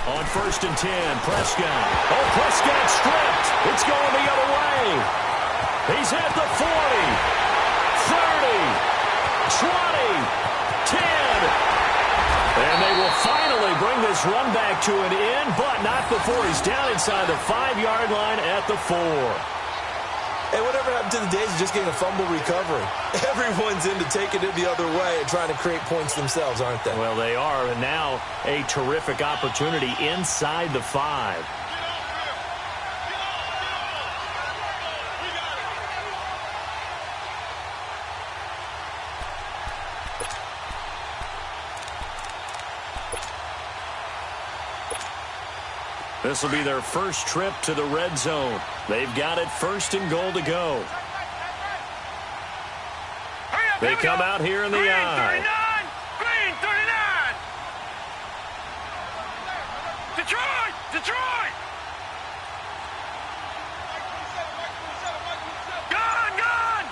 On 1st and 10, Prescott. Oh, Prescott stripped. It's going the other way. He's at the 40, 30, 20, 10. And they will finally bring this run back to an end, but not before he's down inside the 5-yard line at the 4. Hey, whatever happened to the days of just getting a fumble recovery? Everyone's into taking it the other way and trying to create points themselves, aren't they? Well, they are, and now a terrific opportunity inside the 5. This will be their first trip to the red zone. They've got it 1st and goal to go. They come out here in the I. Green 39. Detroit! Detroit! Gone!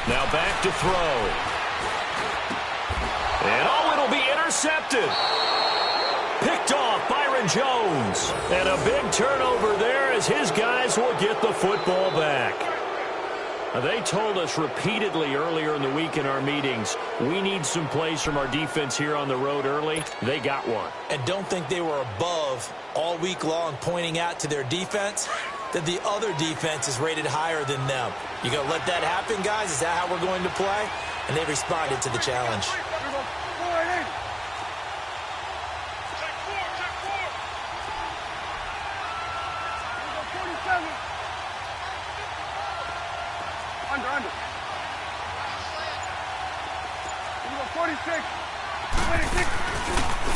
Now back to throw. And it'll be intercepted. Picked off Byron Jones. And a big turnover there as his guys will get the football back. They told us repeatedly earlier in the week in our meetings, we need some plays from our defense here on the road early. They got one. And don't think they were above all week long pointing out to their defense that the other defense is rated higher than them. You going to let that happen, guys? Is that how we're going to play? And they responded to the challenge. Under. 46.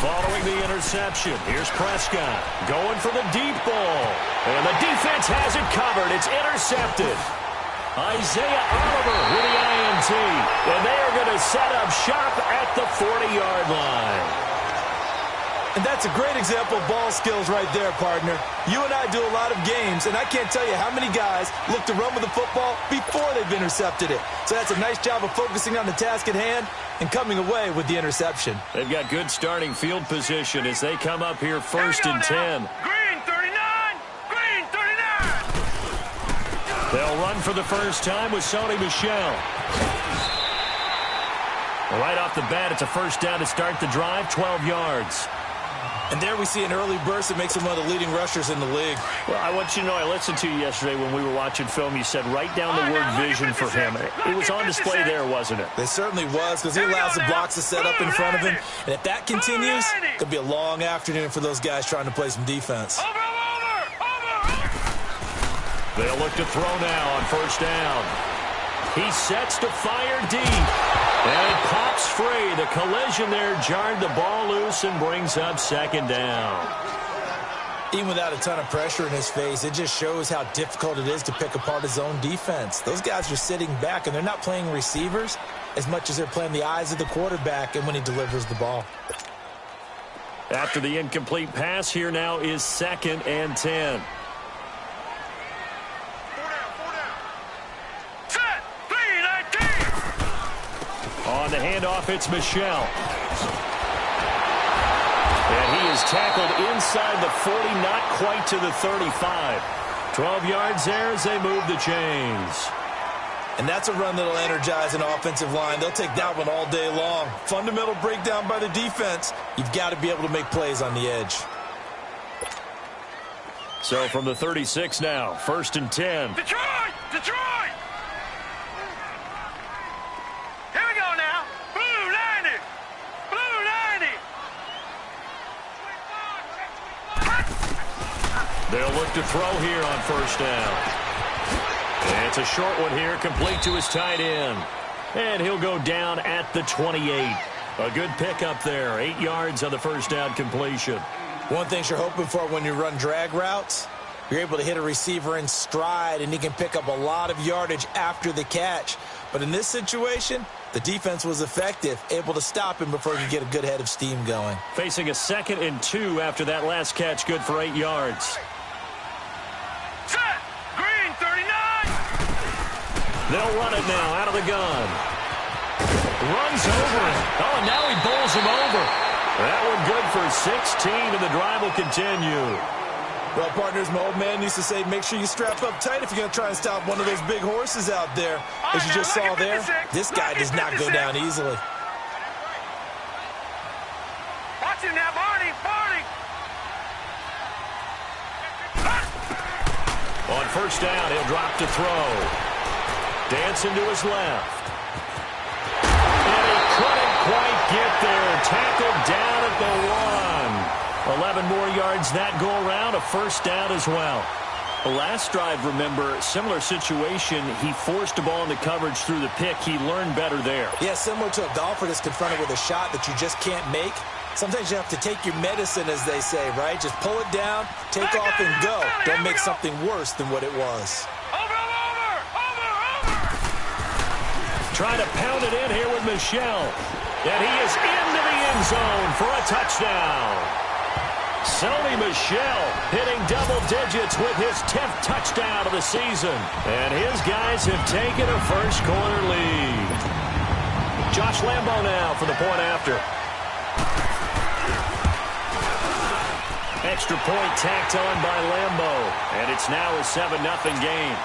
Following the interception, here's Prescott going for the deep ball. And the defense has it covered. It's intercepted. Isaiah Oliver with the INT. And they are going to set up shop at the 40-yard line. And that's a great example of ball skills right there, partner. You and I do a lot of games, and I can't tell you how many guys look to run with the football before they've intercepted it. So that's a nice job of focusing on the task at hand and coming away with the interception. They've got good starting field position as they come up here 1st and 10. Green 39! Green 39! They'll run for the first time with Sony Michel. Right off the bat, it's a first down to start the drive, 12 yards. And there we see an early burst that makes him one of the leading rushers in the league. Well, I want you to know, I listened to you yesterday when we were watching film. You said write down the word vision for him. It was on display there, wasn't it? It certainly was, because he allows the blocks to set up in front of him. And if that continues, it could be a long afternoon for those guys trying to play some defense. Over! They'll look to throw now on first down. He sets to fire deep. And it pops free. The collision there jarred the ball loose and brings up second down. Even without a ton of pressure in his face, it just shows how difficult it is to pick apart his own defense. Those guys are sitting back, and they're not playing receivers as much as they're playing the eyes of the quarterback and when he delivers the ball. After the incomplete pass, here now is 2nd and 10. On the handoff, it's Michel. And he is tackled inside the 40, not quite to the 35. 12 yards there as they move the chains. And that's a run that'll energize an offensive line. They'll take that one all day long. Fundamental breakdown by the defense. You've got to be able to make plays on the edge. So from the 36 now, 1st and 10. Detroit! Detroit! Here we go now. Blue 90! Blue 90! They'll look to throw here on first down. And it's a short one here, complete to his tight end. And he'll go down at the 28. A good pickup there, 8 yards on the first down completion. One thing you're hoping for when you run drag routes, you're able to hit a receiver in stride, and he can pick up a lot of yardage after the catch. But in this situation, the defense was effective, able to stop him before he could get a good head of steam going. Facing a 2nd and 2 after that last catch, good for 8 yards. Set! Green 39! They'll run it now out of the gun. Runs over it. Oh, and now he That one good for 16, and the drive will continue. Well, partners, my old man used to say, make sure you strap up tight if you're going to try and stop one of those big horses out there. As you just saw there, this guy does not go down easily. Watch him now, Barney. On first down, he'll drop to throw. Dancing to his left. And he couldn't quite get there. Tackled down at the 1. 11 more yards that go around, a first down as well. The last drive, remember, similar situation. He forced the ball into coverage through the pick. He learned better there. Yeah, similar to a golfer that's confronted with a shot that you just can't make. Sometimes you have to take your medicine, as they say, right? Just pull it down, take off, and go. Don't make something worse than what it was. Over. Trying to pound it in here with Michel. And he is into the end zone for a touchdown. Sony Michel hitting double digits with his 10th touchdown of the season. And his guys have taken a first-quarter lead. Josh Lambo now for the point after. Extra point tacked on by Lambo. And it's now a 7-0 game.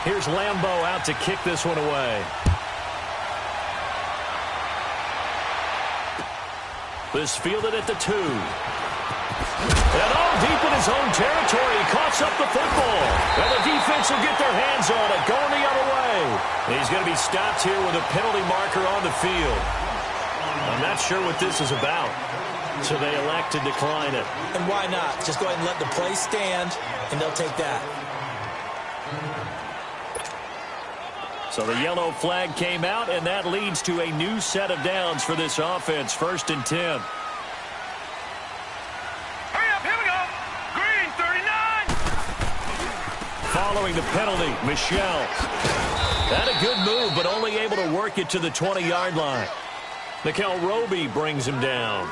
Here's Lambo out to kick this one away. This fielded at the 2. And all deep in his own territory. He coughs up the football. And the defense will get their hands on it. Going the other way. He's going to be stopped here with a penalty marker on the field. I'm not sure what this is about. So they elect to decline it. And why not? Just go ahead and let the play stand, and they'll take that. So the yellow flag came out, and that leads to a new set of downs for this offense. 1st and 10. Hurry up, here we go. Green, 39. Following the penalty, Michel. Had a good move, but only able to work it to the 20-yard line. Mikel Roby brings him down.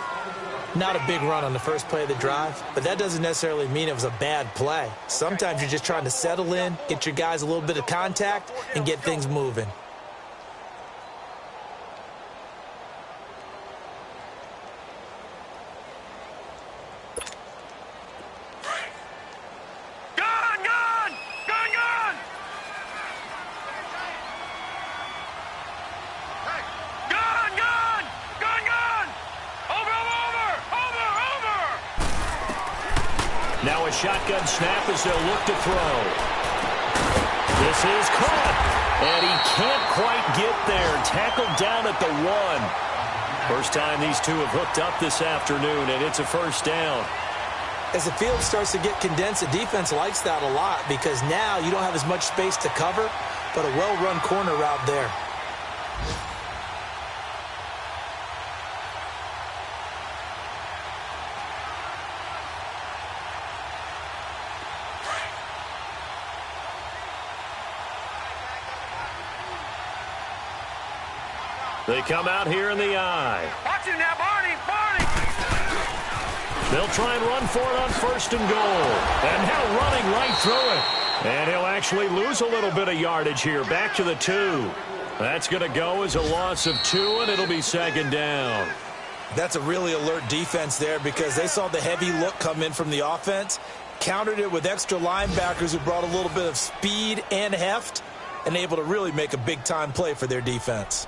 Not a big run on the first play of the drive, but that doesn't necessarily mean it was a bad play. Sometimes you're just trying to settle in, get your guys a little bit of contact, and get things moving. Now a shotgun snap as they'll look to throw. This is caught. And he can't quite get there. Tackled down at the 1. First time these two have hooked up this afternoon, and it's a first down. As the field starts to get condensed, the defense likes that a lot because now you don't have as much space to cover, but a well-run corner route there. They come out here in the eye. Watch him now, Barney. They'll try and run for it on 1st and goal. And now running right through it. And he'll actually lose a little bit of yardage here. Back to the 2. That's going to go as a loss of 2, and it'll be 2nd down. That's a really alert defense there because they saw the heavy look come in from the offense, countered it with extra linebackers who brought a little bit of speed and heft, and able to really make a big-time play for their defense.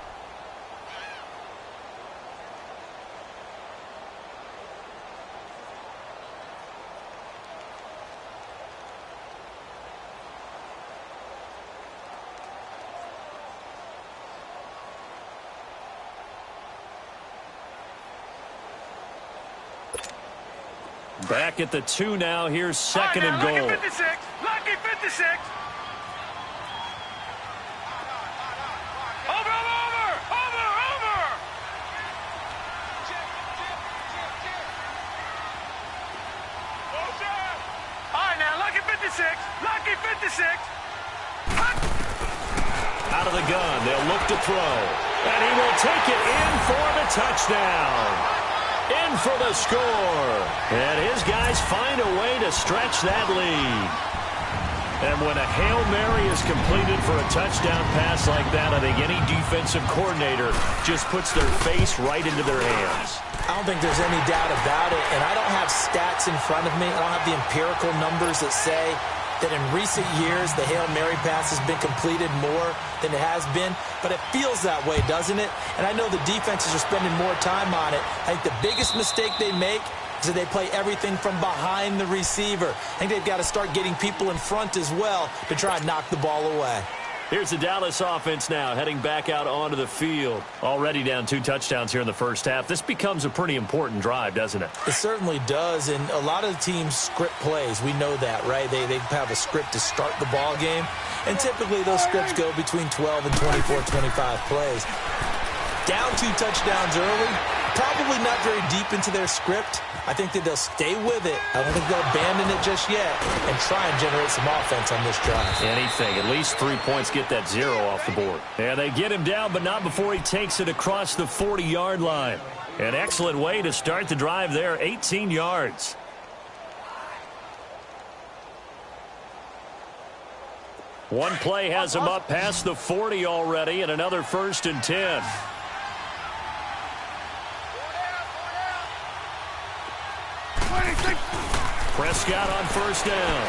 Back at the 2 now. Here's 2nd and goal. Lucky 56. Lucky 56. Over. All right, now, lucky 56. Lucky 56. Out of the gun. They'll look to throw. And he will take it in for the touchdown. In for the score. And his guys find a way to stretch that lead. And when a Hail Mary is completed for a touchdown pass like that, I think any defensive coordinator just puts their face right into their hands. I don't think there's any doubt about it, and I don't have stats in front of me. I don't have the empirical numbers that say that in recent years the Hail Mary pass has been completed more than it has been, but it feels that way, doesn't it? And I know the defenses are spending more time on it. I think the biggest mistake they make is that they play everything from behind the receiver. I think they've got to start getting people in front as well to try and knock the ball away. Here's the Dallas offense now, heading back out onto the field. Already down 2 touchdowns here in the first half. This becomes a pretty important drive, doesn't it? It certainly does, and a lot of the teams script plays. We know that, right? They have a script to start the ball game, and typically those scripts go between 12 and 24, 25 plays. Down 2 touchdowns early, probably not very deep into their script. I think that they'll stay with it. I don't think they'll abandon it just yet and try and generate some offense on this drive. Anything. At least 3 points, get that 0 off the board. And they get him down, but not before he takes it across the 40-yard line. An excellent way to start the drive there, 18 yards. One play has him up past the 40 already, and another 1st and 10. Prescott on 1st down.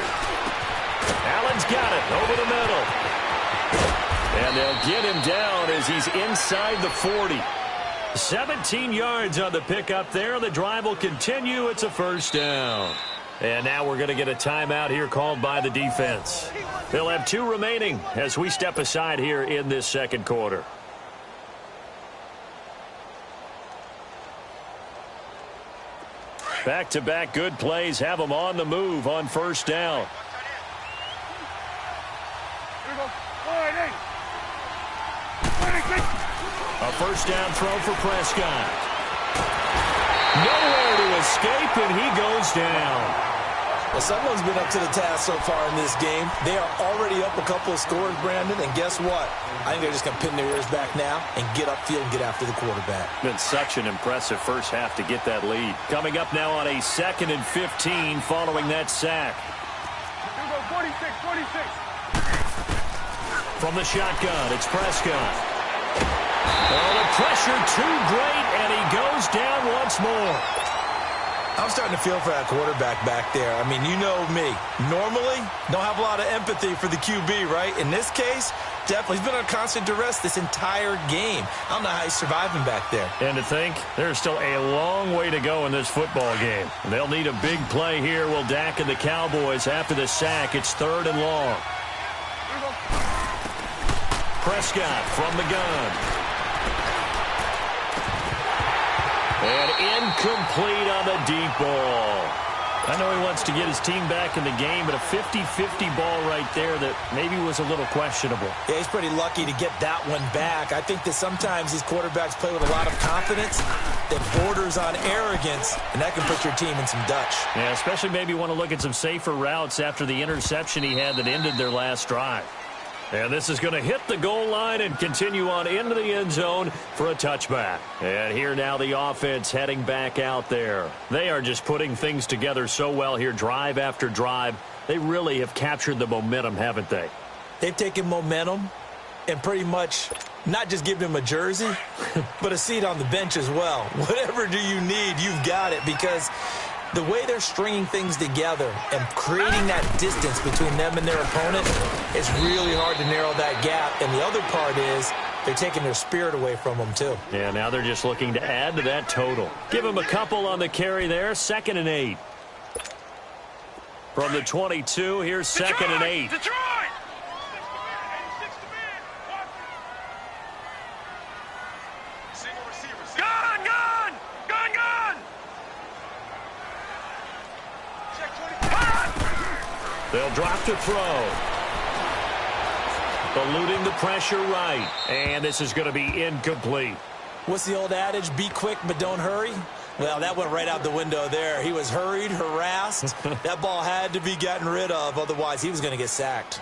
Allen's got it over the middle. And they'll get him down as he's inside the 40. 17 yards on the pickup there. The drive will continue. It's a 1st down. And now we're going to get a timeout here called by the defense. They'll have 2 remaining as we step aside here in this 2nd quarter. Back-to-back good plays have them on the move on 1st down. A 1st down throw for Prescott. Nowhere to escape, and he goes down. Well, someone's been up to the task so far in this game. They are already up a couple of scores, Brandon, and guess what? I think they're just going to pin their ears back now and get upfield and get after the quarterback. Been such an impressive first half to get that lead. Coming up now on a 2nd and 15 following that sack. 46. From the shotgun, it's Prescott. Oh, the pressure too great, and he goes down once more. I'm starting to feel for that quarterback back there. I mean, you know me. Normally, don't have a lot of empathy for the QB, right? In this case, definitely. He's been under constant duress this entire game. I don't know how he's surviving back there. And to think, there's still a long way to go in this football game. They'll need a big play here. Will Dak and the Cowboys after the sack. It's 3rd and long. Prescott from the gun. And incomplete on the deep ball. I know he wants to get his team back in the game, but a 50-50 ball right there that maybe was a little questionable. Yeah, he's pretty lucky to get that one back. I think that sometimes these quarterbacks play with a lot of confidence that borders on arrogance, and that can put your team in some Dutch. Yeah, especially maybe want to look at some safer routes after the interception he had that ended their last drive. And this is going to hit the goal line and continue on into the end zone for a touchback. And here now the offense heading back out there. They are just putting things together so well here, drive after drive. They really have captured the momentum, haven't they? They've taken momentum and pretty much not just given him a jersey, but a seat on the bench as well. Whatever do you need, you've got it, because the way they're stringing things together and creating that distance between them and their opponent, it's really hard to narrow that gap. And the other part is they're taking their spirit away from them, too. Yeah, now they're just looking to add to that total. Give them a couple on the carry there, 2nd and 8. From the 22, here's 2nd and 8. Detroit! They'll drop to throw. Eluding the pressure right. And this is going to be incomplete. What's the old adage? Be quick, but don't hurry. Well, that went right out the window there. He was hurried, harassed. That ball had to be gotten rid of. Otherwise, he was going to get sacked.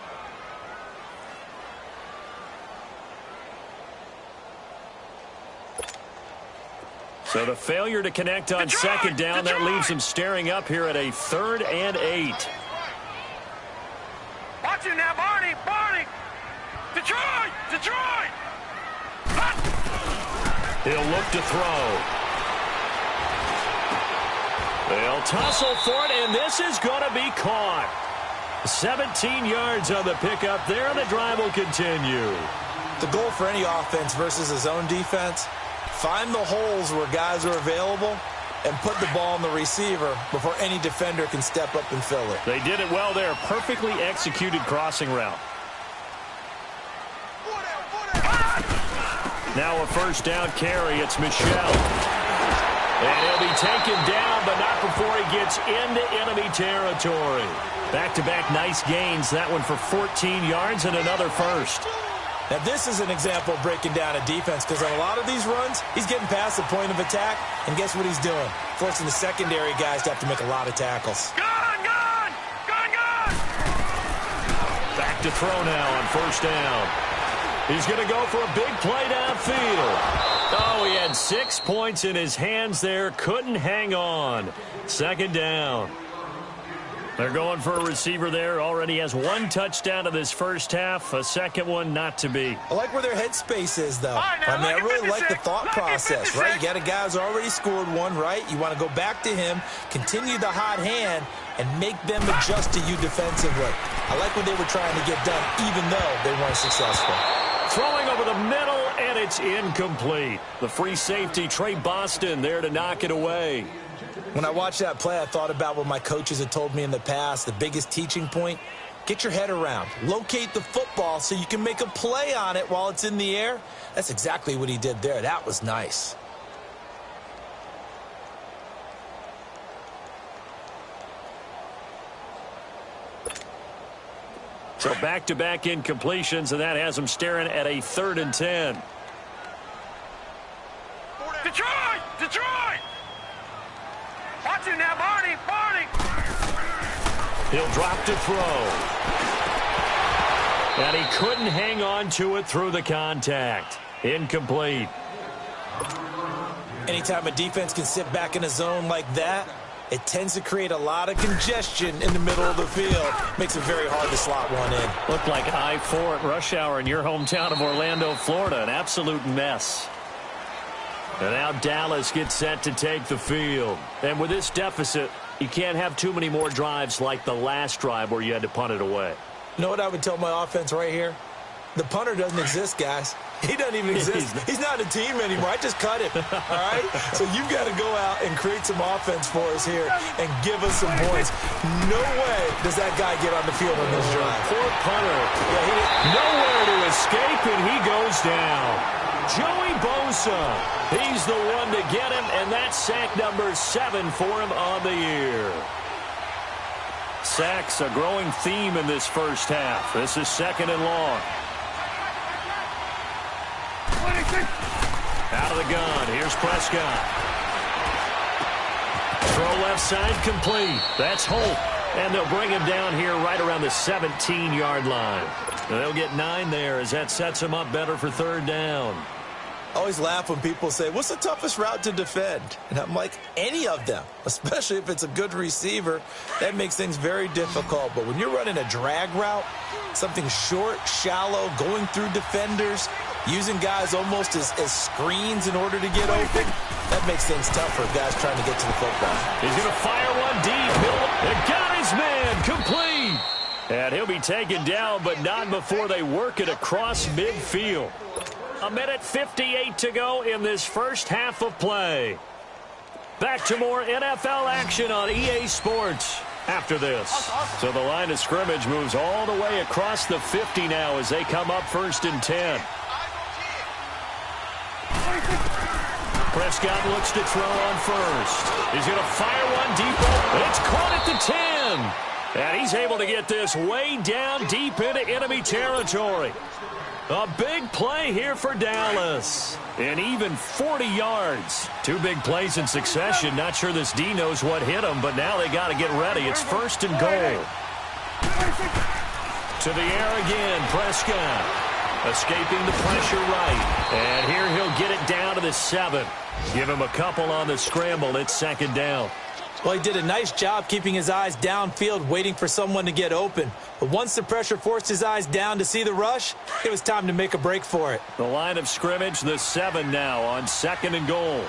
So the failure to connect on 2nd down, that leaves him staring up here at a 3rd and 8. Watch Watch you now, Barney! Barney! Detroit! Detroit! Hot! He'll look to throw. They'll tussle for it, and this is going to be caught. 17 yards on the pickup there, and the drive will continue. The goal for any offense versus his own defense, find the holes where guys are available and put the ball on the receiver before any defender can step up and fill it. They did it well there. Perfectly executed crossing route. Now a first down carry. It's Michel. And he'll be taken down, but not before he gets into enemy territory. Back-to-back nice gains. That one for 14 yards and another first. Now, this is an example of breaking down a defense because on a lot of these runs, he's getting past the point of attack, and guess what he's doing? Forcing the secondary guys to have to make a lot of tackles. Gone! Gone! Gone! Gone! Back to throw now on first down. He's going to go for a big play downfield. Oh, he had 6 points in his hands there. Couldn't hang on. Second down. They're going for a receiver there. Already has 1 touchdown in this first half. A second one not to be. I like where their headspace is, though. Right, now, I really like the thought lucky process, 56. right? You got a guy who's already scored one, right? You want to go back to him, continue the hot hand, and make them adjust to you defensively. I like what they were trying to get done, even though they weren't successful. Throwing over the middle, and it's incomplete. The free safety, Trey Boston, there to knock it away. When I watched that play, I thought about what my coaches had told me in the past. The biggest teaching point, get your head around. Locate the football so you can make a play on it while it's in the air. That's exactly what he did there. That was nice. So back-to-back incompletions, and that has him staring at a 3rd and 10. Detroit! Detroit! Watch you now, Barney! Barney! He'll drop to throw. And he couldn't hang on to it through the contact. Incomplete. Anytime a defense can sit back in a zone like that, it tends to create a lot of congestion in the middle of the field. Makes it very hard to slot one in. Looked like I-4 at rush hour in your hometown of Orlando, Florida. An absolute mess. And now Dallas gets set to take the field. And with this deficit, you can't have too many more drives like the last drive where you had to punt it away. You know what I would tell my offense right here? The punter doesn't exist, guys. He doesn't even exist. He's not a team anymore. I just cut him, all right? So you've got to go out and create some offense for us here and give us some points. No way does that guy get on the field on this drive. Poor punter. Yeah, nowhere to escape, and he goes down. Joey Bosa, he's the one to get him, and that's sack number 7 for him on the year. Sacks, a growing theme in this first half. This is 2nd and long. Out of the gun, here's Prescott. Throw left side complete. That's Holt. And they'll bring him down here right around the 17-yard line. They'll get 9 there as that sets him up better for 3rd down. I always laugh when people say, what's the toughest route to defend? And I'm like, any of them, especially if it's a good receiver. That makes things very difficult. But when you're running a drag route, something short, shallow, going through defenders, using guys almost as screens in order to get open, that makes things tough for guys trying to get to the football. He's going to fire one deep. It got his man complete. And he'll be taken down, but not before they work it across midfield. 1:58 to go in this first half of play. Back to more NFL action on EA Sports after this. So the line of scrimmage moves all the way across the 50 now as they come up 1st and 10. Prescott looks to throw on first. He's going to fire one deep. It's caught at the 10. And he's able to get this way down deep into enemy territory. A big play here for Dallas. And even 40 yards. 2 big plays in succession. Not sure this D knows what hit him, but now they got to get ready. It's 1st and goal. To the air again, Prescott. Escaping the pressure right. And here he'll get it down to the 7. Give him a couple on the scramble. It's 2nd down. Well, he did a nice job keeping his eyes downfield, waiting for someone to get open. But once the pressure forced his eyes down to see the rush, it was time to make a break for it. The line of scrimmage, the 7 now on 2nd and goal.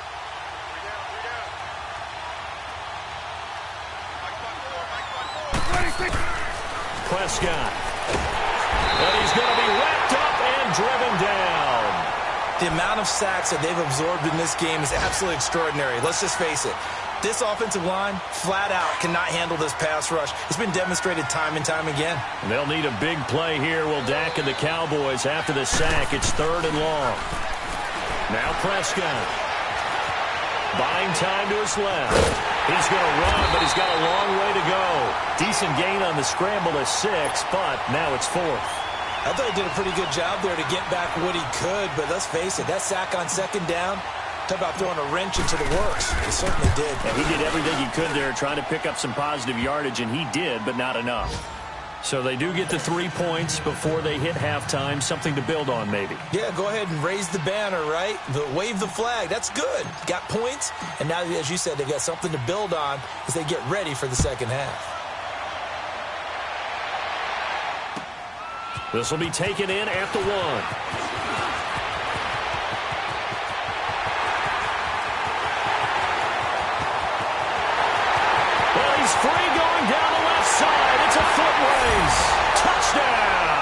Prescott. And he's going to be wrapped up and driven down. The amount of sacks that they've absorbed in this game is absolutely extraordinary. Let's just face it. This offensive line, flat out, cannot handle this pass rush. It's been demonstrated time and time again. They'll need a big play here. Will Dak and the Cowboys after the sack. It's 3rd and long. Now Prescott. Buying time to his left. He's going to run, but he's got a long way to go. Decent gain on the scramble to 6, but now it's 4th. I thought he did a pretty good job there to get back what he could, but let's face it, that sack on 2nd down, talk about throwing a wrench into the works. He certainly did. And he did everything he could there trying to pick up some positive yardage, and he did, but not enough. So they do get the 3 points before they hit halftime, something to build on maybe. Yeah, go ahead and raise the banner, right? Wave the flag. That's good. Got points, and now, as you said, they got something to build on as they get ready for the second half. This will be taken in at the 1. Well, he's free going down the left side. It's a foot race. Touchdown.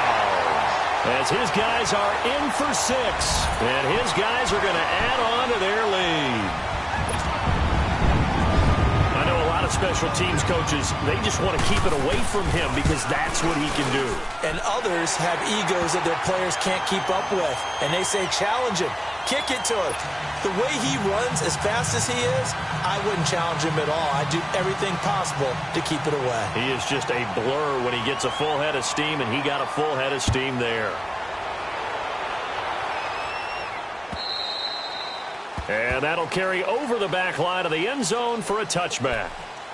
As his guys are in for 6. And his guys are going to add on to their lead. I know a lot of special teams coaches, they just want to keep it away from him because that's what he can do. And others have egos that their players can't keep up with. And they say, challenge him. Kick it to him. The way he runs as fast as he is, I wouldn't challenge him at all. I'd do everything possible to keep it away. He is just a blur when he gets a full head of steam, and he got a full head of steam there. And that'll carry over the back line of the end zone for a touchback.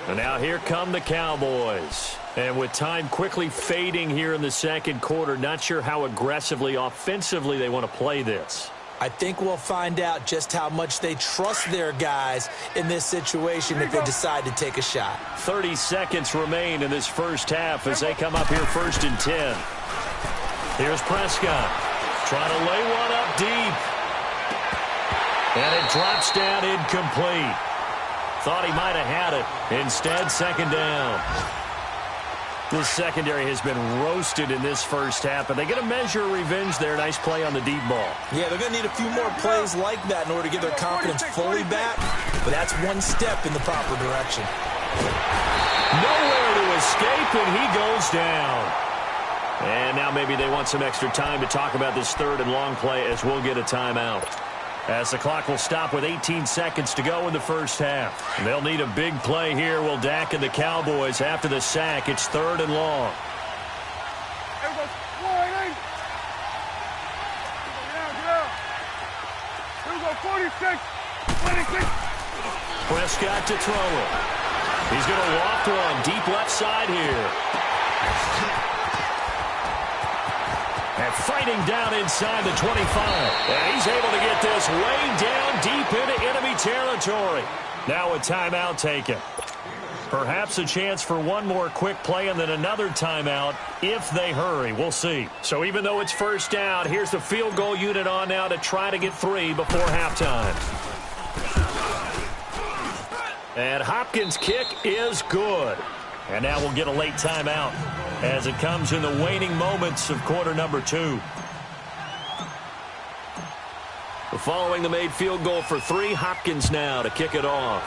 And now here come the Cowboys. And with time quickly fading here in the second quarter, not sure how aggressively, offensively they want to play this. I think we'll find out just how much they trust their guys in this situation if they decide to take a shot. 30 seconds remain in this first half as they come up here 1st and 10. Here's Prescott trying to lay one up deep. And it drops down incomplete. Thought he might have had it. Instead, 2nd down. This secondary has been roasted in this first half, but they get a measure of revenge there. Nice play on the deep ball. Yeah, they're going to need a few more plays like that in order to get their confidence fully back, but that's one step in the proper direction. Nowhere to escape, and he goes down. And now maybe they want some extra time to talk about this 3rd and long play as we'll get a timeout. As the clock will stop with 18 seconds to go in the first half. They'll need a big play here. Will Dak and the Cowboys after the sack. It's 3rd and long. Prescott to throw it. He's going to loft one deep left side here. And fighting down inside the 25. And he's able to get this way down deep into enemy territory. Now a timeout taken. Perhaps a chance for one more quick play and then another timeout if they hurry. We'll see. So even though it's 1st down, here's the field goal unit on now to try to get 3 before halftime. And Hopkins' kick is good. And now we'll get a late timeout as it comes in the waning moments of quarter number 2. Following the made field goal for 3, Hopkins now to kick it off.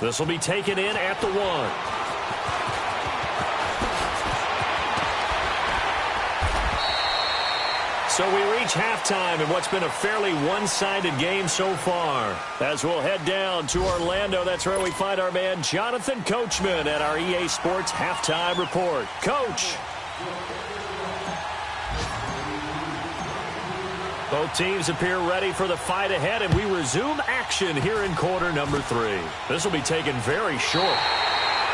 This will be taken in at the 1. So we reach halftime in what's been a fairly one-sided game so far. As we'll head down to Orlando, that's where we find our man Jonathan Coachman at our EA Sports Halftime Report. Coach. Both teams appear ready for the fight ahead, and we resume action here in quarter number 3. This will be taken very short.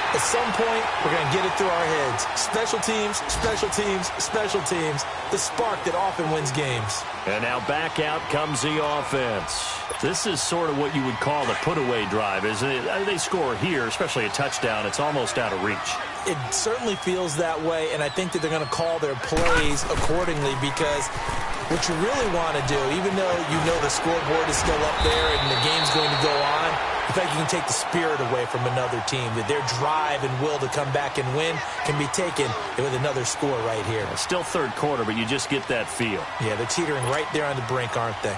At some point, we're going to get it through our heads. Special teams, special teams, special teams. The spark that often wins games. And now back out comes the offense. This is sort of what you would call the put-away drive, isn't it? They score here, especially a touchdown. It's almost out of reach. It certainly feels that way, and I think that they're going to call their plays accordingly because what you really want to do, even though you know the scoreboard is still up there and the game's going to go on, in fact, you can take the spirit away from another team, that their drive and will to come back and win can be taken with another score right here. Still third quarter, but you just get that feel. Yeah, they're teetering right there on the brink, aren't they?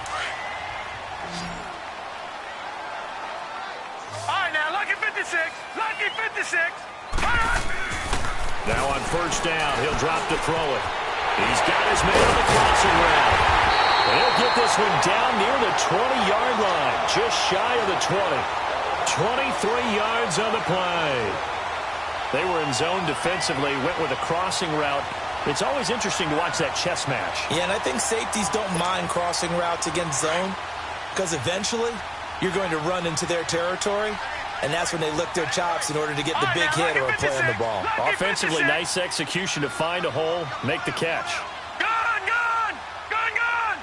All right, now, lucky 56. Lucky 56. Now on first down, he'll drop to throw it. He's got his man on the crossing route. And he'll get this one down near the 20-yard line, just shy of the 20. 23 yards on the play. They were in zone defensively, went with a crossing route. It's always interesting to watch that chess match. Yeah, and I think safeties don't mind crossing routes against zone because eventually you're going to run into their territory, and that's when they lick their chops in order to get the big hit or a play on the ball. Offensively, nice execution to find a hole, make the catch. Gone, gone, gone, gone.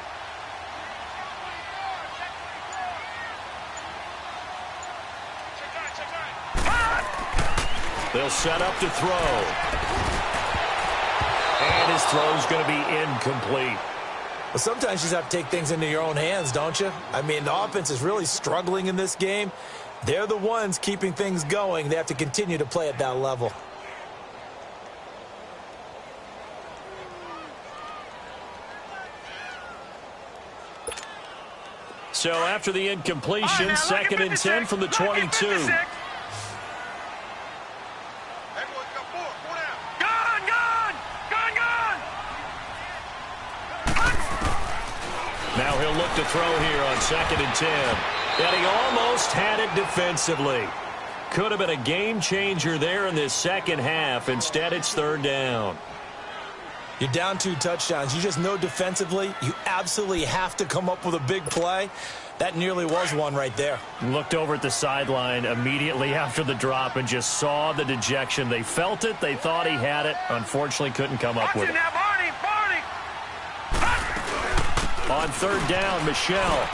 They'll set up to throw. And his throw's going to be incomplete. Well, sometimes you just have to take things into your own hands, don't you? I mean, the offense is really struggling in this game. They're the ones keeping things going. They have to continue to play at that level. So after the incompletion, second and 10 from the 22. Now he'll look to throw here on second and 10. And he almost had it defensively. Could have been a game changer there in this second half. Instead, it's third down. You're down 2 touchdowns. You just know defensively you absolutely have to come up with a big play. That nearly was one right there. Looked over at the sideline immediately after the drop and just saw the dejection. They felt it. They thought he had it. Unfortunately, couldn't come up with it. On third down, Michelle.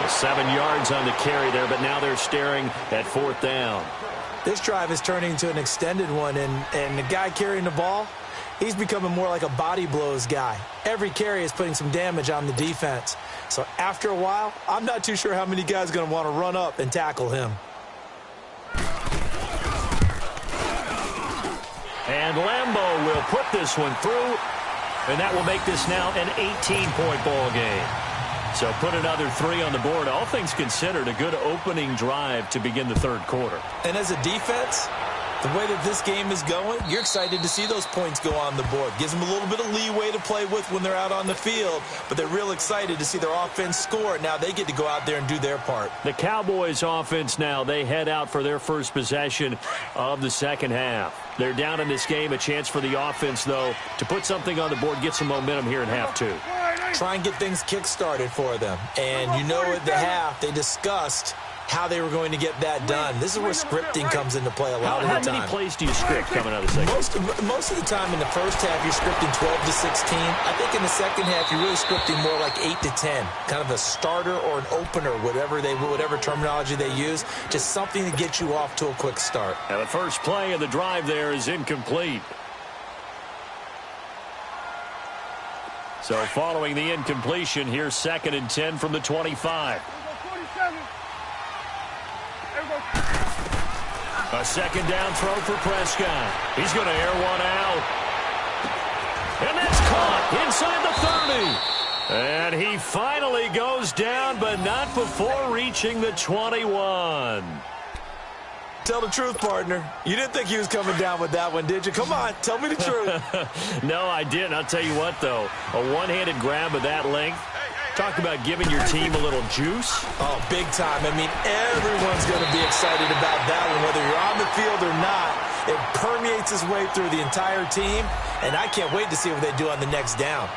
7 yards on the carry there, but now they're staring at fourth down. This drive is turning into an extended one, and the guy carrying the ball, he's becoming more like a body blows guy. Every carry is putting some damage on the defense. So after a while, I'm not too sure how many guys are going to want to run up and tackle him. And Lambeau will put this one through, and that will make this now an 18-point ball game. So put another 3 on the board. All things considered, a good opening drive to begin the third quarter. And as a defense, the way that this game is going, you're excited to see those points go on the board. Gives them a little bit of leeway to play with when they're out on the field, but they're real excited to see their offense score. Now they get to go out there and do their part. The Cowboys offense now, they head out for their first possession of the second half. They're down in this game. A chance for the offense, though, to put something on the board, get some momentum here in half 2. Try and get things kick-started for them. And you know at the half, they discussed how they were going to get that done. This is where scripting comes into play a lot of the time. How many plays do you script coming out of the second? Most of the time in the first half, you're scripting 12 to 16. I think in the second half, you're really scripting more like 8 to 10. Kind of a starter or an opener, whatever terminology they use. Just something to get you off to a quick start. Now the first play of the drive there is incomplete. So following the incompletion, here's second and 10 from the 25. A second down throw for Prescott. He's going to air one out. And that's caught inside the 30. And he finally goes down, but not before reaching the 21. Tell the truth, partner. You didn't think he was coming down with that one, did you? Come on, tell me the truth. No, I didn't. I'll tell you what, though. A one-handed grab of that length. Talk about giving your team a little juice. Oh, big time. I mean, everyone's going to be excited about that one, whether you're on the field or not. It permeates its way through the entire team, and I can't wait to see what they do on the next down.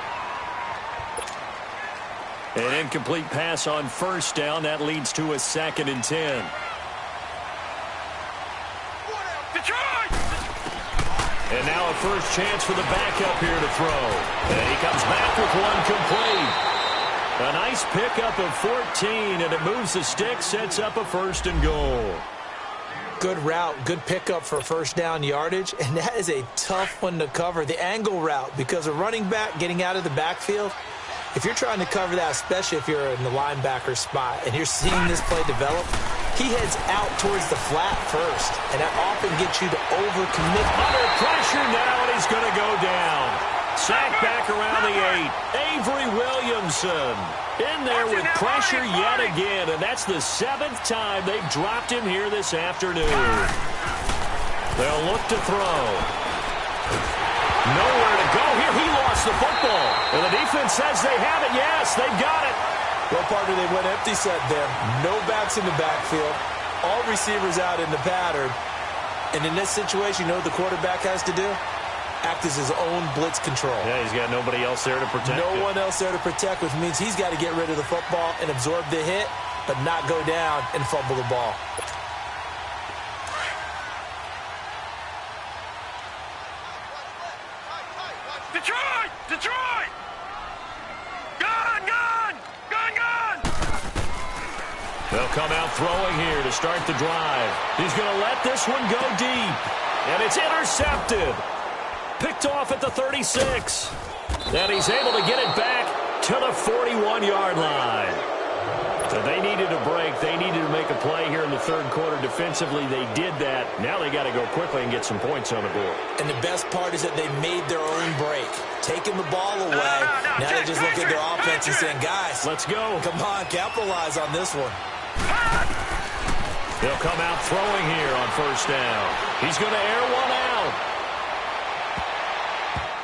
An incomplete pass on first down. That leads to a second and 10. And now a first chance for the backup here to throw. And he comes back with one complete. A nice pickup of 14, and it moves the stick, sets up a 1st and goal. Good route, good pickup for first down yardage, and that is a tough one to cover, the angle route, because a running back getting out of the backfield, if you're trying to cover that, especially if you're in the linebacker spot and you're seeing this play develop, he heads out towards the flat first, and that often gets you to overcommit. Under pressure now, and he's going to go down. Sacked back around the 8. Avery Williamson in there with pressure yet again, and that's the 7th time they've dropped him here this afternoon. They'll look to throw. Nowhere to go here. He lost the football. And the defense says they have it. Yes, they've got it. Well, partner, they went empty set there. No backs in the backfield. All receivers out in the pattern. And in this situation, you know what the quarterback has to do? Act as his own blitz control. Yeah, he's got nobody else there to protect No one else there to protect, which means he's got to get rid of the football and absorb the hit, but not go down and fumble the ball. Detroit! Detroit! Gun! Gun! Gun! Gun! They'll come out throwing here to start the drive. He's going to let this one go deep. And it's intercepted. Picked off at the 36. And he's able to get it back to the 41-yard line. So they needed a break. They needed to make a play here in the 3rd quarter defensively. They did that. Now they got to go quickly and get some points on the board. And the best part is that they made their own break. Taking the ball away. Now they just look at their offense and saying, guys, let's go. Come on, capitalize on this one. They'll come out throwing here on 1st down. He's going to air one out.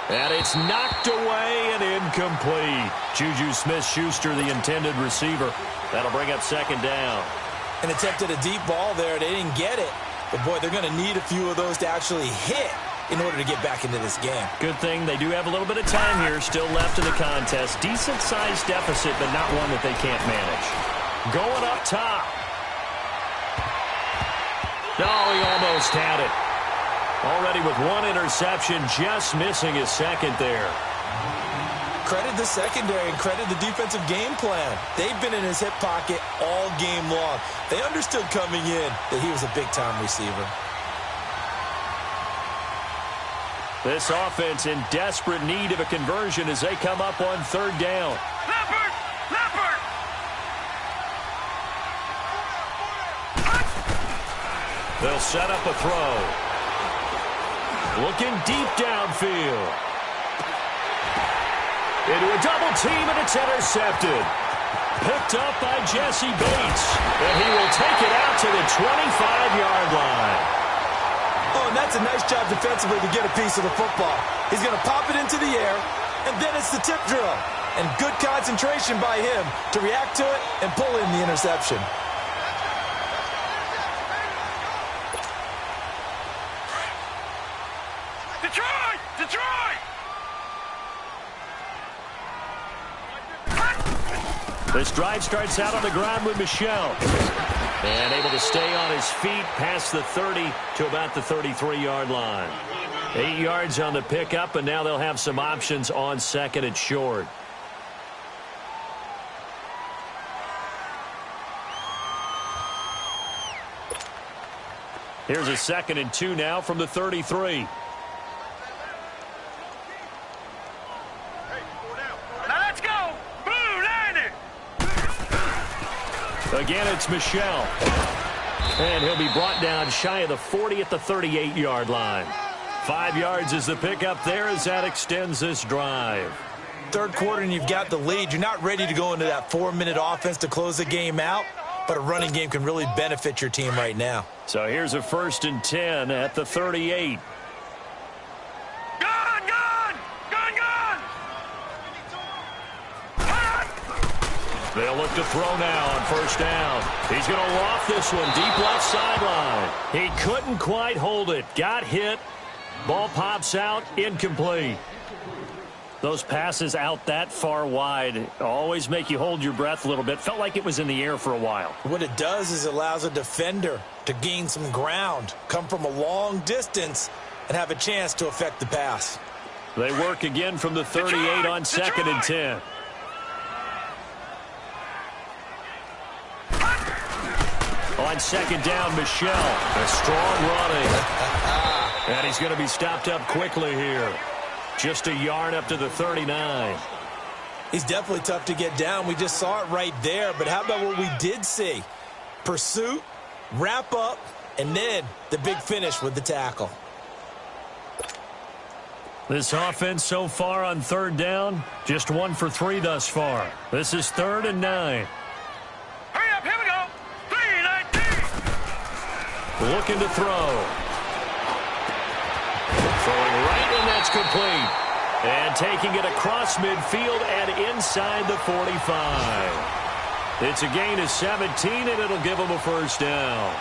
And it's knocked away and incomplete. Juju Smith-Schuster, the intended receiver. That'll bring up 2nd down. And attempted a deep ball there. They didn't get it. But, boy, they're going to need a few of those to actually hit in order to get back into this game. Good thing they do have a little bit of time here still left in the contest. Decent-sized deficit, but not one that they can't manage. Going up top. Oh, he almost had it. Already with one interception, just missing his 2nd there. Credit the secondary and credit the defensive game plan. They've been in his hip pocket all game long. They understood coming in that he was a big-time receiver. This offense in desperate need of a conversion as they come up on 3rd down. Leopard! Leopard! They'll set up a throw. Looking deep downfield. Into a double team, and it's intercepted. Picked up by Jesse Bates. And he will take it out to the 25-yard line. Oh, and that's a nice job defensively to get a piece of the football. He's going to pop it into the air, and then it's the tip drill. And good concentration by him to react to it and pull in the interception. Detroit! Detroit! This drive starts out on the ground with Michel. And able to stay on his feet past the 30 to about the 33-yard line. 8 yards on the pickup, and now they'll have some options on 2nd and short. Here's a 2nd and 2 now from the 33. Again, it's Michel. And he'll be brought down shy of the 40 at the 38-yard line. 5 yards is the pickup there as that extends this drive. 3rd quarter and you've got the lead. You're not ready to go into that 4-minute offense to close the game out, but a running game can really benefit your team right now. So here's a 1st and 10 at the 38. They'll look to throw now on 1st down. He's going to loft this one deep left sideline. He couldn't quite hold it. Got hit. Ball pops out. Incomplete. Those passes out that far wide always make you hold your breath a little bit. Felt like it was in the air for a while. What it does is it allows a defender to gain some ground, come from a long distance, and have a chance to affect the pass. They work again from the 38 on 2nd and 10. On 2nd down, Michel. A strong running. And he's going to be stopped up quickly here. Just a yard up to the 39. He's definitely tough to get down. We just saw it right there. But how about what we did see? Pursuit, wrap up, and then the big finish with the tackle. This offense so far on 3rd down, just 1 for 3 thus far. This is 3rd and 9. Hurry up, here we go. 3-19. Looking to throw. Throwing right, and that's complete. And taking it across midfield and inside the 45. It's a gain of 17, and it'll give them a 1st down.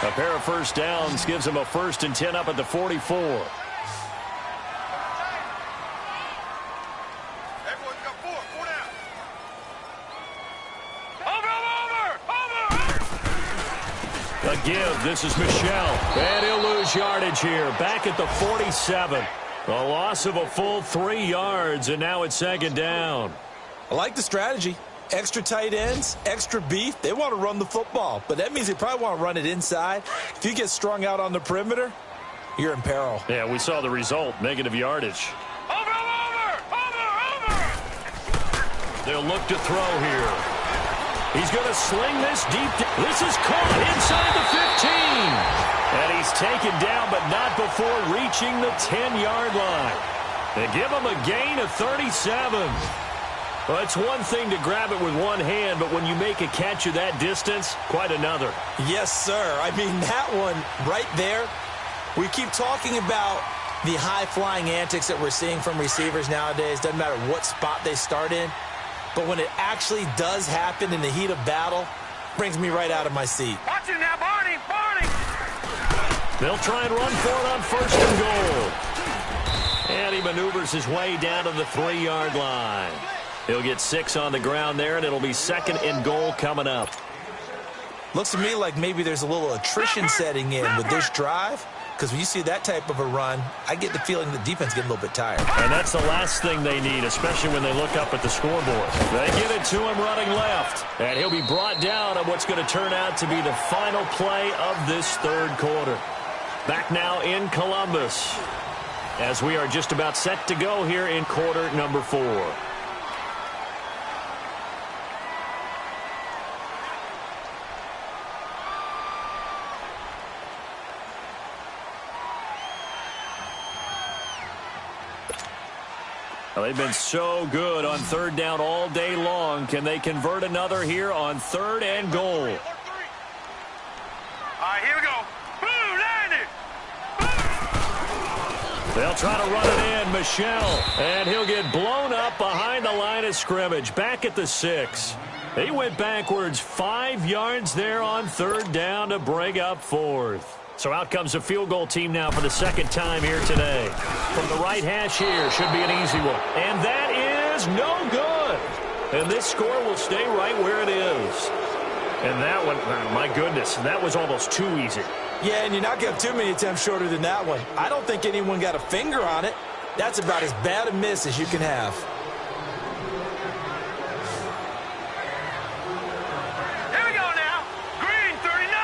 A pair of 1st downs gives them a 1st and 10 up at the 44. Everyone's got 4 down. Over. A give. This is Michel. And he'll lose yardage here. Back at the 47. A loss of a full 3 yards, and now it's 2nd down. I like the strategy. Extra tight ends, extra beef. They want to run the football, but that means they probably want to run it inside. If you get strung out on the perimeter, you're in peril. Yeah, we saw the result. Negative yardage. Over. They'll look to throw here. He's going to sling this deep. This is caught inside the 15. And he's taken down, but not before reaching the 10-yard line. They give him a gain of 37. Well, it's one thing to grab it with one hand, but when you make a catch of that distance, quite another. Yes, sir. I mean, that one right there, we keep talking about the high-flying antics that we're seeing from receivers nowadays. Doesn't matter what spot they start in. But when it actually does happen in the heat of battle, brings me right out of my seat. Watch him now, Barney. They'll try and run for it on 1st and goal. And he maneuvers his way down to the 3-yard line. He'll get 6 on the ground there, and it'll be 2nd and goal coming up. Looks to me like maybe there's a little attrition setting in with this drive, because when you see that type of a run, I get the feeling the defense getting a little bit tired. And that's the last thing they need, especially when they look up at the scoreboard. They get it to him running left, and he'll be brought down on what's going to turn out to be the final play of this 3rd quarter. Back now in Columbus, as we are just about set to go here in quarter number 4. Well, they've been so good on 3rd down all day long. Can they convert another here on 3rd and goal? All right, here we go. Boom, landed. They'll try to run it in. Michel. And he'll get blown up behind the line of scrimmage. Back at the 6. He went backwards 5 yards there on 3rd down to bring up 4th. So out comes a field goal team now for the 2nd time here today. From the right hash here, should be an easy one. And that is no good. And this score will stay right where it is. And that one, my goodness, that was almost too easy. Yeah, and you're not going to have too many attempts shorter than that one. I don't think anyone got a finger on it. That's about as bad a miss as you can have. Here we go now. Green 39.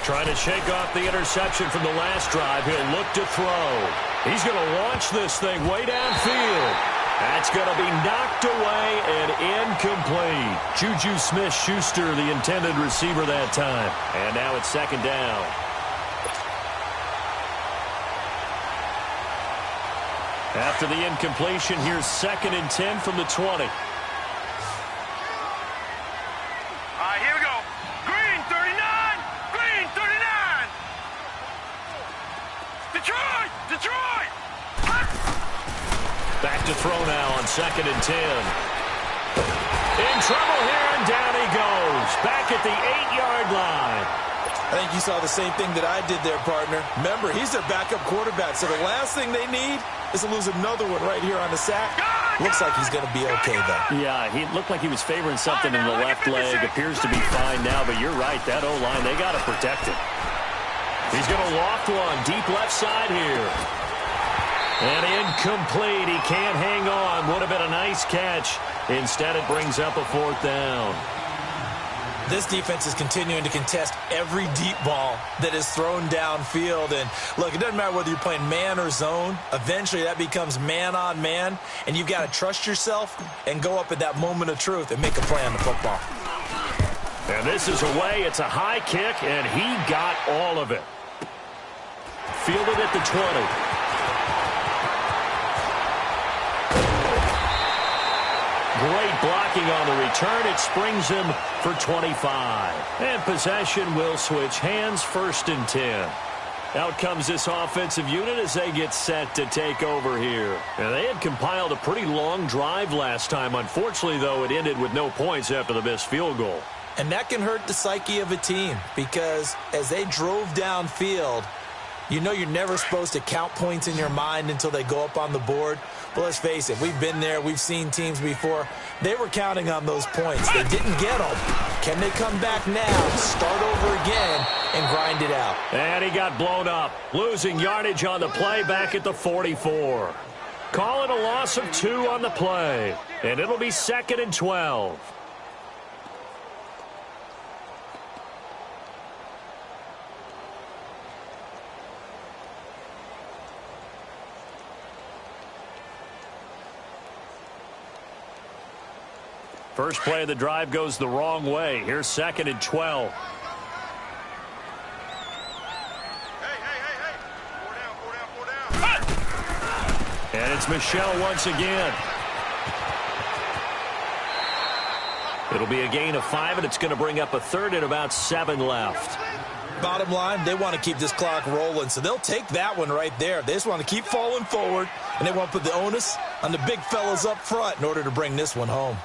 Trying to shake off the interception from the last drive. He'll look to throw. He's going to launch this thing way downfield. That's going to be knocked away and incomplete. Juju Smith-Schuster, the intended receiver that time. And now it's 2nd down. After the incompletion, here's 2nd and 10 from the 20. All right, here we go. Green 39. Detroit. Back to throw now on 2nd and 10. In trouble here, and down he goes. Back at the 8-yard line. I think you saw the same thing that I did there, partner. Remember, he's their backup quarterback, so the last thing they need is to lose another one right here on the sack. Got Looks like he's going to be okay, though. Yeah, he looked like he was favoring something in the left leg. Appears to be fine now, but you're right. That O-line, they got to protect it. He's going to loft one deep left side here. And incomplete. He can't hang on. Would have been a nice catch. Instead, it brings up a 4th down. This defense is continuing to contest every deep ball that is thrown downfield. And, look, it doesn't matter whether you're playing man or zone. Eventually, that becomes man-on-man, and you've got to trust yourself and go up at that moment of truth and make a play on the football. And this is away. It's a high kick, and he got all of it. Fielded at the 20. Great blocking on the return. It springs him for 25. And possession will switch hands, 1st and 10. Out comes this offensive unit as they get set to take over here. And they had compiled a pretty long drive last time. Unfortunately, though, it ended with no points after the missed field goal. And that can hurt the psyche of a team because as they drove downfield, you know you're never supposed to count points in your mind until they go up on the board. But let's face it, we've been there. We've seen teams before. They were counting on those points. They didn't get them. Can they come back now, start over again, and grind it out? And he got blown up. Losing yardage on the play back at the 44. Call it a loss of 2 on the play. And it'll be 2nd and 12. First play of the drive goes the wrong way. Here's 2nd and 12. And it's Michel once again. It'll be a gain of 5, and it's going to bring up a 3rd and about 7 left. Bottom line, they want to keep this clock rolling, so they'll take that one right there. They just want to keep falling forward, and they want to put the onus on the big fellas up front in order to bring this one home.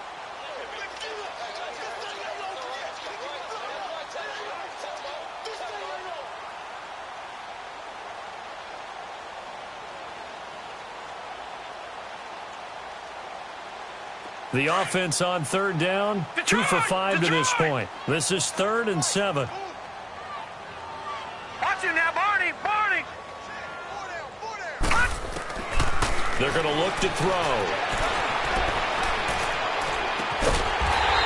The offense on 3rd down, 2 for 5 to this point. This is 3rd and 7. Watch him now, Barney! Barney! They're going to look to throw.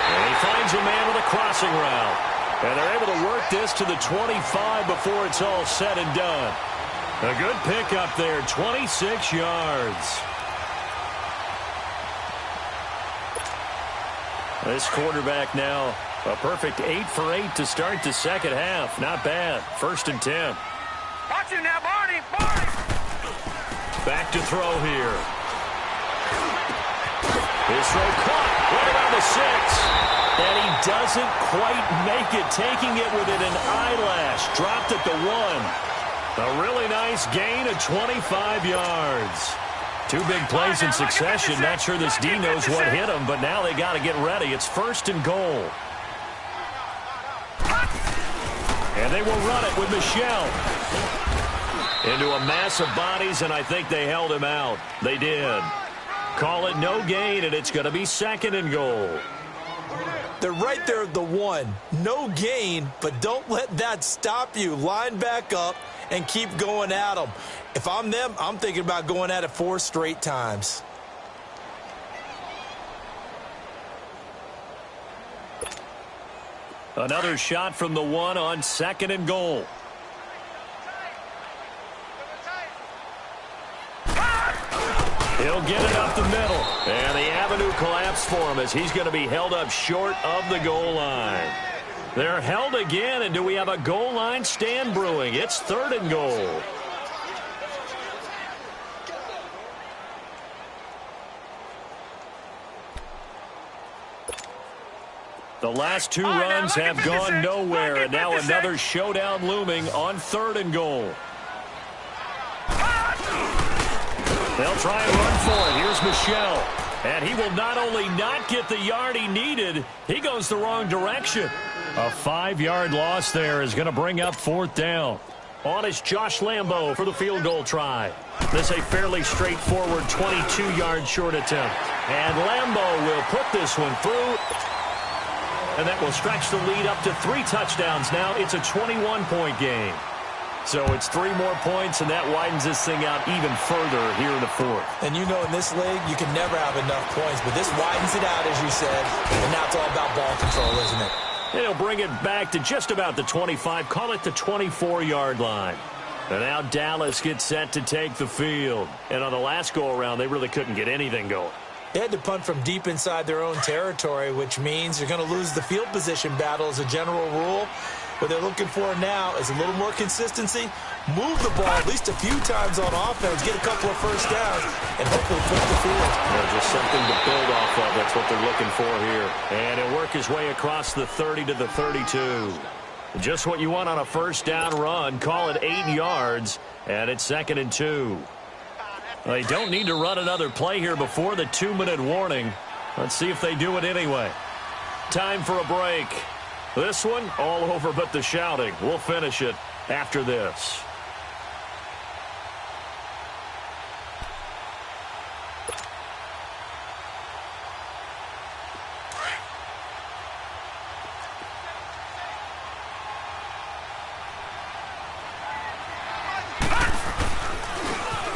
And he finds a man with a crossing route. And they're able to work this to the 25 before it's all said and done. A good pickup there, 26 yards. This quarterback now, a perfect 8 for 8 to start the second half. Not bad. 1st and 10. Watch him now, Barney! Barney! Back to throw here. His throw caught right around the 6. And he doesn't quite make it, taking it within an eyelash. Dropped at the 1. A really nice gain of 25 yards. 2 big plays in succession. Not sure this D knows what hit him, but now they got to get ready. It's 1st and goal. And they will run it with Michel. Into a mass of bodies, and I think they held him out. They did. Call it no gain, and it's going to be 2nd and goal. They're right there at the 1. No gain, but don't let that stop you. Line back up and keep going at them. If I'm them, I'm thinking about going at it 4 straight times. Another shot from the 1 on 2nd and goal. He'll get it up the middle. And the avenue collapsed for him as he's going to be held up short of the goal line. They're held again, and do we have a goal line stand brewing? It's 3rd and goal. The last 2 runs have gone nowhere, and now another showdown looming on 3rd and goal. They'll try and run for it. Here's Michel. And he will not only not get the yard he needed, he goes the wrong direction. A 5-yard loss there is going to bring up 4th down. On is Josh Lambo for the field goal try. This a fairly straightforward 22-yard short attempt. And Lambeau will put this one through. And that will stretch the lead up to 3 touchdowns now. It's a 21-point game. So it's 3 more points, and that widens this thing out even further here in the 4th. And you know in this league, you can never have enough points, but this widens it out, as you said, and now it's all about ball control, isn't it? And he'll bring it back to just about the 25, call it the 24-yard line. And now Dallas gets set to take the field. And on the last go-around, they really couldn't get anything going. They had to punt from deep inside their own territory, which means you're going to lose the field position battle as a general rule. What they're looking for now is a little more consistency, move the ball at least a few times on offense, get a couple of first downs, and hopefully put the field. Yeah, just something to build off of. That's what they're looking for here. And he'll work his way across the 30 to the 32. Just what you want on a first down run. Call it 8 yards, and it's 2nd and 2. They don't need to run another play here before the 2-minute warning. Let's see if they do it anyway. Time for a break. This one, all over but the shouting. We'll finish it after this.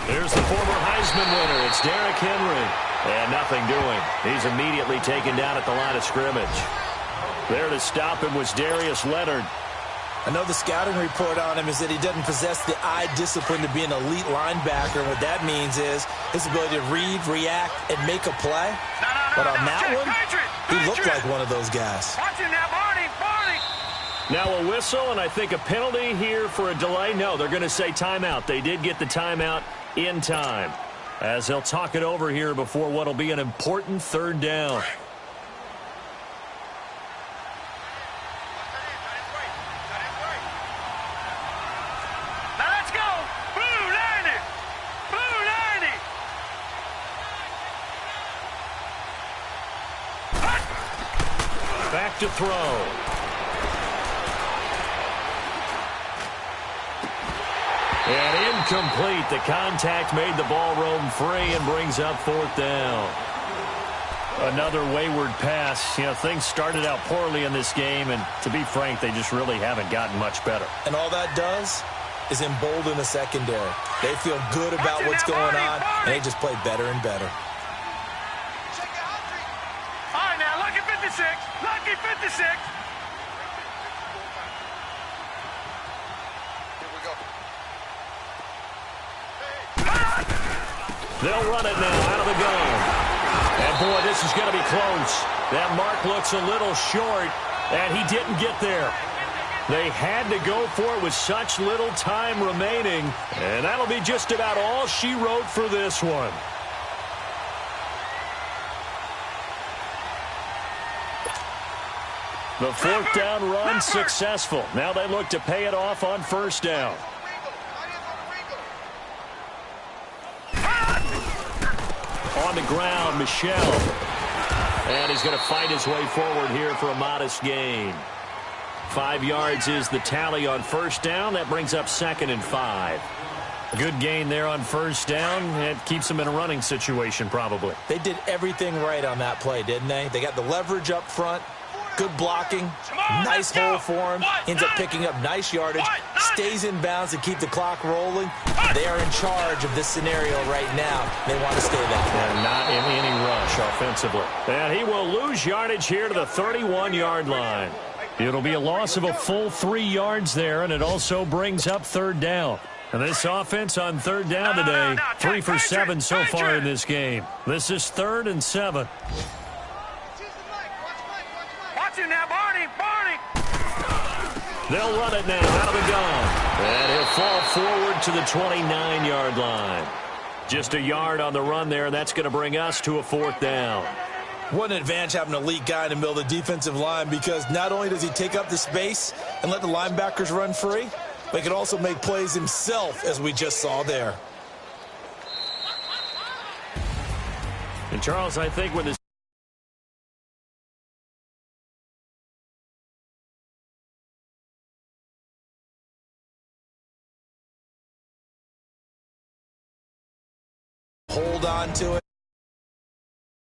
Here's the former Heisman winner. It's Derrick Henry. And nothing doing. He's immediately taken down at the line of scrimmage. There to stop him was Darius Leonard. I know the scouting report on him is that he doesn't possess the eye discipline to be an elite linebacker. What that means is his ability to read, react, and make a play. But on that one, he looked like one of those guys. Now a whistle, and I think a penalty here for a delay. No, they're going to say timeout. They did get the timeout in time, as they'll talk it over here before what will be an important 3rd down. Back to throw. And incomplete. The contact made the ball roam free and brings up 4th down. Another wayward pass. You know, things started out poorly in this game, and to be frank, they just really haven't gotten much better. And all that does is embolden the secondary. They feel good about what's going on, and they just play better and better. All right, now, lucky 56. Lucky 56. They'll run it now out of the gun. And, boy, this is going to be close. That mark looks a little short, and he didn't get there. They had to go for it with such little time remaining, and that'll be just about all she wrote for this one. The 4th down run successful. Now they look to pay it off on 1st down. On the ground, Michel. And he's going to fight his way forward here for a modest gain. 5 yards is the tally on 1st down. That brings up 2nd and 5. Good gain there on 1st down. It keeps them in a running situation probably. They did everything right on that play, didn't they? They got the leverage up front. Good blocking, nice hole for him, ends up picking up nice yardage, stays in bounds to keep the clock rolling. They are in charge of this scenario right now. They want to stay that way. And not in any rush offensively. And he will lose yardage here to the 31-yard line. It'll be a loss of a full 3 yards there, and it also brings up 3rd down. And this offense on 3rd down today, 3 for 7 so far in this game. This is 3rd and 7. Now, Barney. They'll run it now out of the gun. And he'll fall forward to the 29-yard line. Just a yard on the run there, and that's going to bring us to a 4th down. What an advantage having an elite guy in the middle of the defensive line, because not only does he take up the space and let the linebackers run free, but he can also make plays himself, as we just saw there. And Charles, I think with his hold on to it.